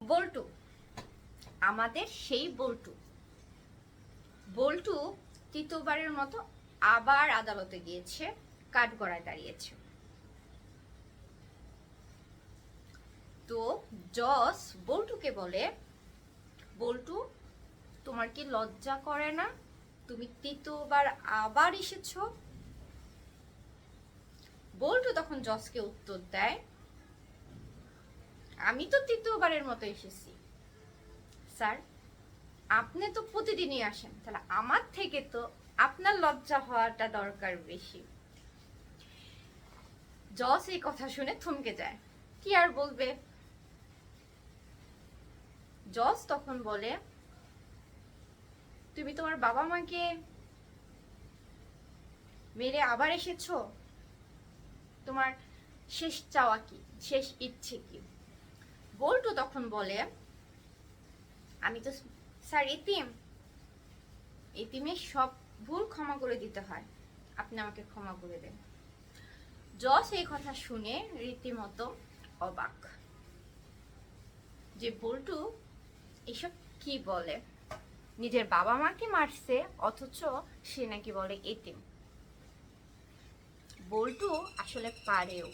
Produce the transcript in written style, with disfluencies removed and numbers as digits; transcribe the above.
বল্টু, আমাদের সেই বল্টু। বল্টু তৃতীয়বারের মতো আবার আদালতে গিয়েছে, কাঠগড়ায় দাঁড়িয়েছে। তো জজ বল্টুকে বলে, বল্টু তোমার কি লজ্জা করে না? তুমি তৃতীয়বার আবার এসেছো। বল্টু তখন জজকে উত্তর দেয়, আমি তো তৃতীয়বারের মতো এসেছি স্যার, আপনি তো প্রতিদিনই আসেন, তাহলে আমার থেকে তো আপনার লজ্জা হওয়াটা দরকার বেশি। জজ এই কথা শুনে থমকে যায়, কি আর বলবে। জজ তখন বলে, তুমি তোমার বাবা মাকে মেরে আবার এসেছো, তোমার শেষ চাওয়া কি, শেষ ইচ্ছে কি? বল্টু তখন বলে, আমি তো স্যার এতিম, এতিমের সব ভুল ক্ষমা করে দিতে হয়, আপনি আমাকে ক্ষমা করে দেন। জজ এই কথা শুনে রীতিমতো অবাক, যে বল্টু এসব কি বলে, নিজের বাবা মাকে মারছে অথচ সে নাকি বলে এতিম। বল্টু আসলে পারেও।